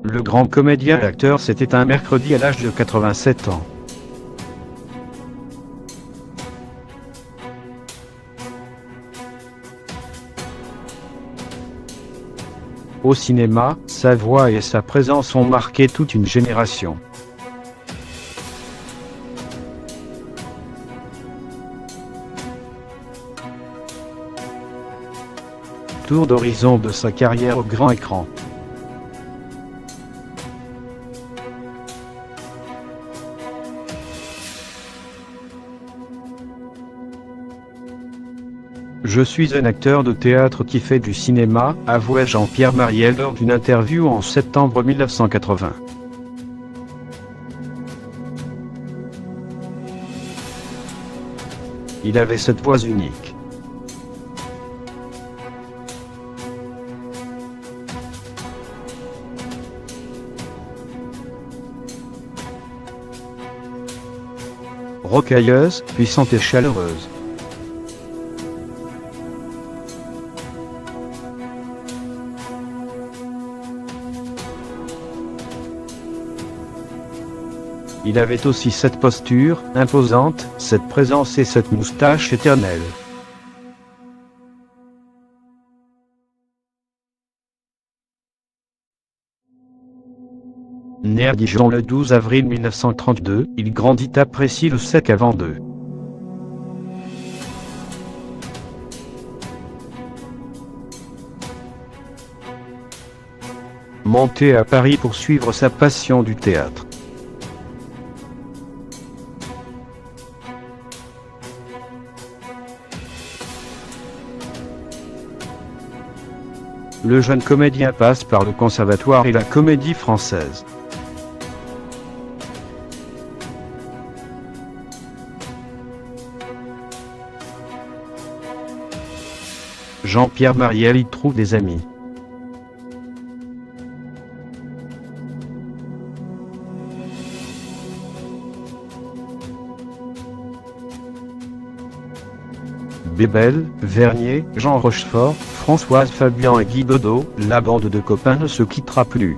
Le grand comédien et acteur s'est éteint mercredi à l'âge de 87 ans. Au cinéma, sa voix et sa présence ont marqué toute une génération. Tour d'horizon de sa carrière au grand écran. Je suis un acteur de théâtre qui fait du cinéma, avouait Jean-Pierre Marielle lors d'une interview en septembre 1980. Il avait cette voix unique. Rocailleuse, puissante et chaleureuse. Il avait aussi cette posture, imposante, cette présence et cette moustache éternelle. Né à Dijon le 12 avril 1932, il grandit à Précy le 7 avant 2. Monté à Paris pour suivre sa passion du théâtre. Le jeune comédien passe par le Conservatoire et la Comédie Française. Jean-Pierre Marielle y trouve des amis. Bébel, Vernier, Jean Rochefort, Françoise Fabian et Guy Bedos, la bande de copains ne se quittera plus.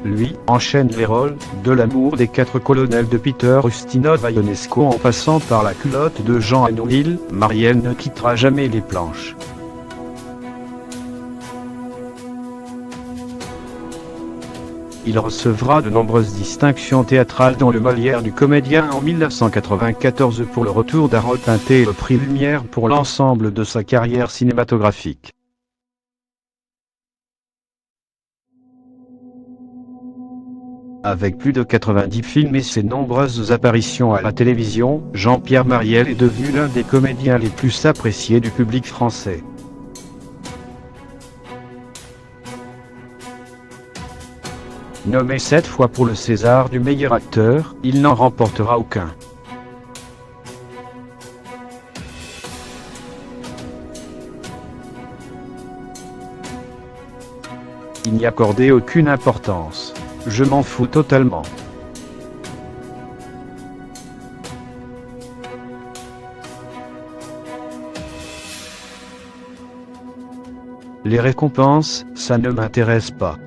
Lui enchaîne les rôles, de l'amour des 4 colonels de Peter Ustinov à Ionesco en passant par la culotte de Jean Anouilh, Marielle ne quittera jamais les planches. Il recevra de nombreuses distinctions théâtrales dont le Molière du comédien en 1994 pour le retour d'Harold Pinter et le prix Lumière pour l'ensemble de sa carrière cinématographique. Avec plus de 90 films et ses nombreuses apparitions à la télévision, Jean-Pierre Marielle est devenu l'un des comédiens les plus appréciés du public français. Nommé 7 fois pour le César du meilleur acteur, il n'en remportera aucun. Il n'y accordait aucune importance. Je m'en fous totalement. Les récompenses, ça ne m'intéresse pas.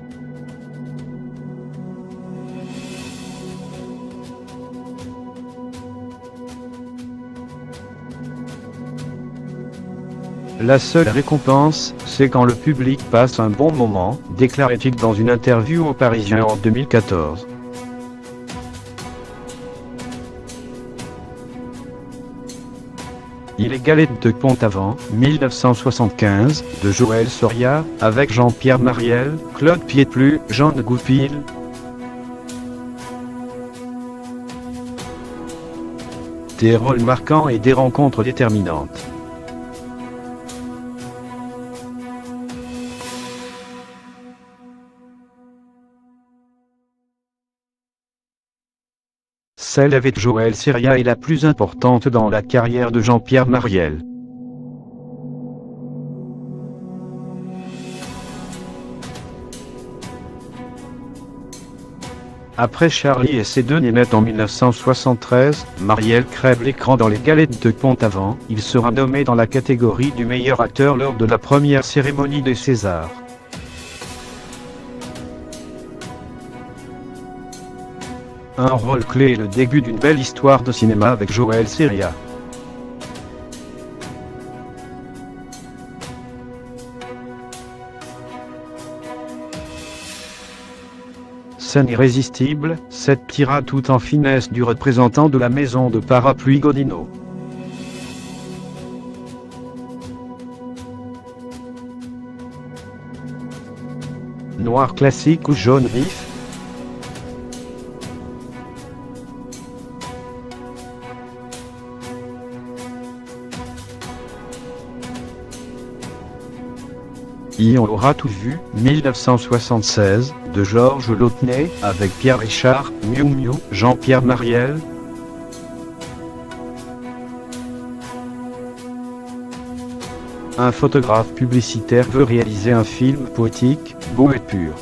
La seule récompense, c'est quand le public passe un bon moment, déclarait-il dans une interview au Parisien en 2014. Il est Galette de Pont-Aven, 1975, de Joël Soria, avec Jean-Pierre Marielle, Claude Pietplu, Jean de Goupil. Des rôles marquants et des rencontres déterminantes. Celle avec Joël Soria est la plus importante dans la carrière de Jean-Pierre Marielle. Après Charlie et ses deux nénettes en 1973, Mariel crève l'écran dans Les Galettes de Pont-Aven. Il sera nommé dans la catégorie du meilleur acteur lors de la première cérémonie des Césars. Un rôle clé et le début d'une belle histoire de cinéma avec Joël Seria. Scène irrésistible, cette tirade tout en finesse du représentant de la maison de parapluie Godino. Noir classique ou jaune vif? On aura tout vu, 1976, de Georges Lautner, avec Pierre Richard, Miou Miou, Jean-Pierre Mariel. Un photographe publicitaire veut réaliser un film poétique, beau et pur.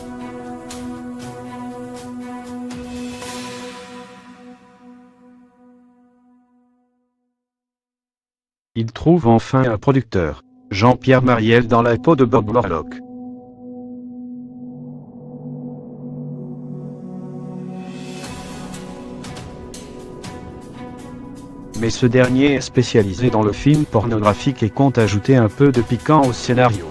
Il trouve enfin un producteur. Jean-Pierre Mariel dans la peau de Bob Morlock. Mais ce dernier est spécialisé dans le film pornographique et compte ajouter un peu de piquant au scénario.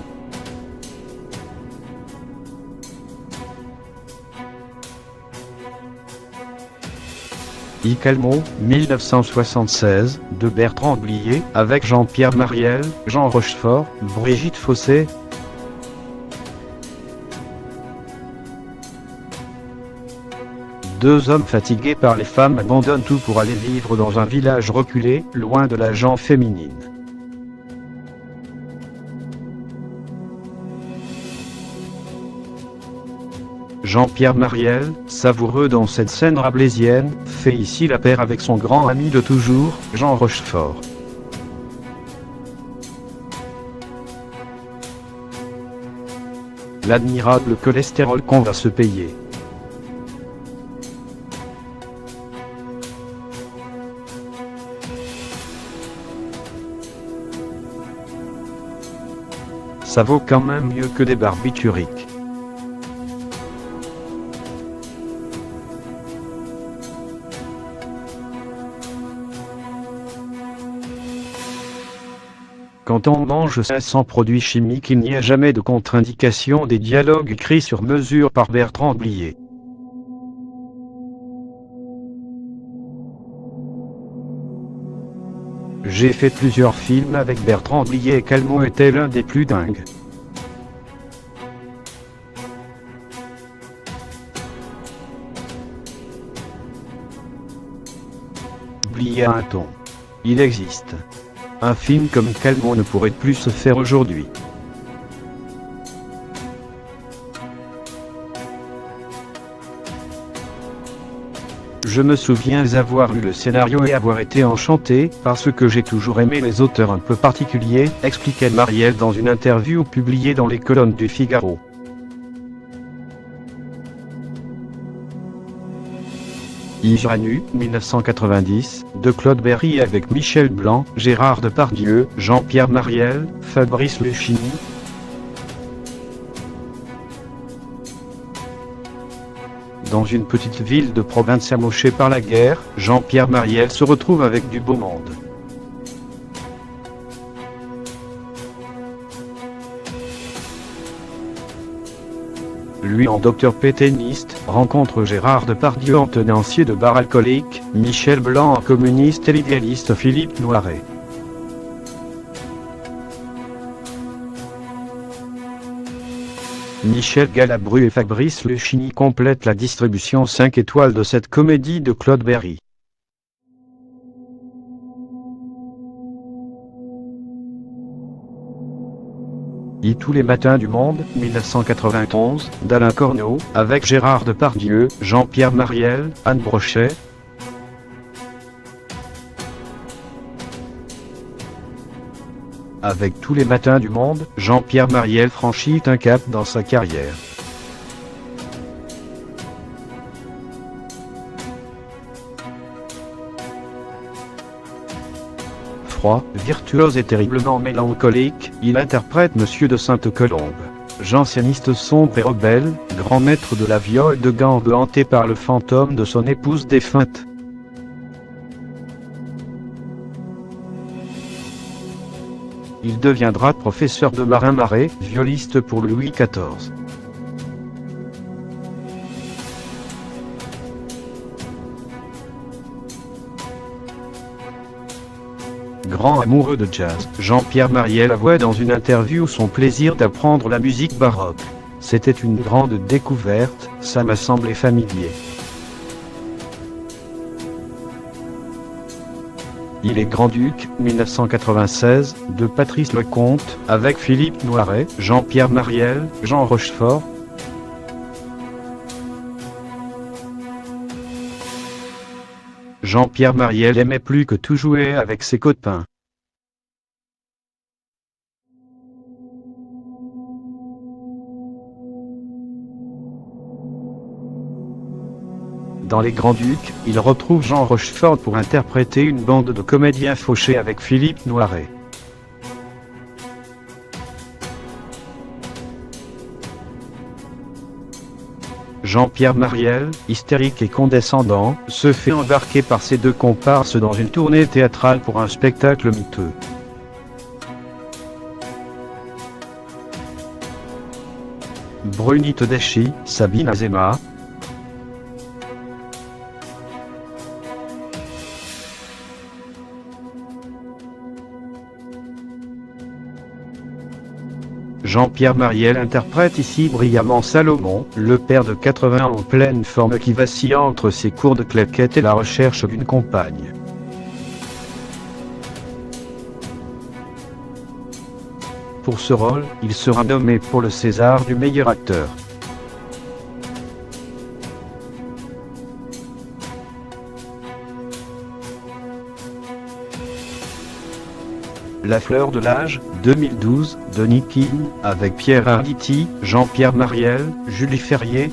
Calmo, 1976, de Bertrand Blier, avec Jean-Pierre Mariel, Jean Rochefort, Brigitte Fossé. Deux hommes fatigués par les femmes abandonnent tout pour aller vivre dans un village reculé, loin de la gent féminine. Jean-Pierre Mariel, savoureux dans cette scène rabelaisienne, fait ici la paire avec son grand ami de toujours, Jean Rochefort. L'admirable cholestérol qu'on va se payer. Ça vaut quand même mieux que des barbituriques. Quand on mange ça sans produits chimiques, il n'y a jamais de contre-indication des dialogues écrits sur mesure par Bertrand Blier. J'ai fait plusieurs films avec Bertrand Blier et Calmo était l'un des plus dingues. Blier a un ton. Il existe. Un film comme Calmo ne pourrait plus se faire aujourd'hui. Je me souviens avoir lu le scénario et avoir été enchanté, parce que j'ai toujours aimé les auteurs un peu particuliers, expliquait Mariel dans une interview publiée dans les colonnes du Figaro. Ivre-à-nu, 1990, de Claude Berry avec Michel Blanc, Gérard Depardieu, Jean-Pierre Mariel, Fabrice Luchini. Dans une petite ville de province amochée par la guerre, Jean-Pierre Mariel se retrouve avec du beau monde. Lui en docteur pétainiste, rencontre Gérard Depardieu en tenancier de bar alcoolique, Michel Blanc en communiste et l'idéaliste Philippe Noiret. Michel Galabru et Fabrice Luchini complètent la distribution 5 étoiles de cette comédie de Claude Berry. Tous les matins du monde, 1991, d'Alain Corneau, avec Gérard Depardieu, Jean-Pierre Mariel, Anne Brochet. Avec Tous les matins du monde, Jean-Pierre Mariel franchit un cap dans sa carrière. froid, virtuose et terriblement mélancolique, il interprète Monsieur de Sainte-Colombe. Janséniste sombre et rebelle, grand maître de la viole de gangue hanté par le fantôme de son épouse défunte. Il deviendra professeur de marin-marais, violiste pour Louis XIV. Grand amoureux de jazz, Jean-Pierre Mariel avouait dans une interview son plaisir d'apprendre la musique baroque. C'était une grande découverte, ça m'a semblé familier. Il est grand-duc, 1996, de Patrice Lecomte, avec Philippe Noiret, Jean-Pierre Mariel, Jean Rochefort. Jean-Pierre Mariel aimait plus que tout jouer avec ses copains. Dans Les Grands-Ducs, il retrouve Jean Rochefort pour interpréter une bande de comédiens fauchés avec Philippe Noiret. Jean-Pierre Mariel, hystérique et condescendant, se fait embarquer par ses deux comparses dans une tournée théâtrale pour un spectacle miteux. Bruni Tedeschi, Sabine Azéma. Jean-Pierre Mariel interprète ici brillamment Salomon, le père de 80 ans en pleine forme qui vacille entre ses cours de claquettes et la recherche d'une compagne. Pour ce rôle, il sera nommé pour le César du meilleur acteur. La fleur de l'âge, 2012, de Nikin, avec Pierre Arditi, Jean-Pierre Mariel, Julie Ferrier.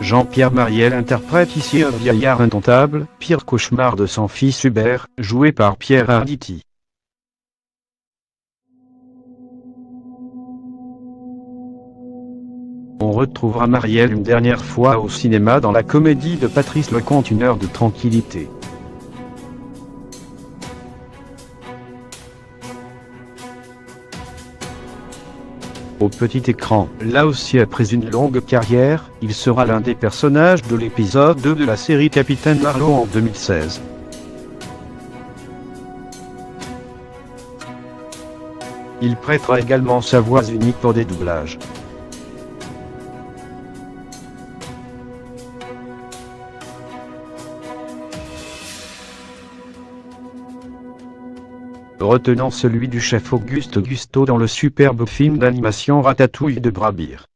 Jean-Pierre Mariel interprète ici un vieillard indomptable, pire cauchemar de son fils Hubert, joué par Pierre Arditi. On retrouvera Mariel une dernière fois au cinéma dans la comédie de Patrice Lecomte Une heure de tranquillité. Au petit écran, là aussi après une longue carrière, il sera l'un des personnages de l'épisode 2 de la série Capitaine Marlowe en 2016. Il prêtera également sa voix unique pour des doublages. Retenant celui du chef Auguste Gusteau dans le superbe film d'animation Ratatouille de Brabir.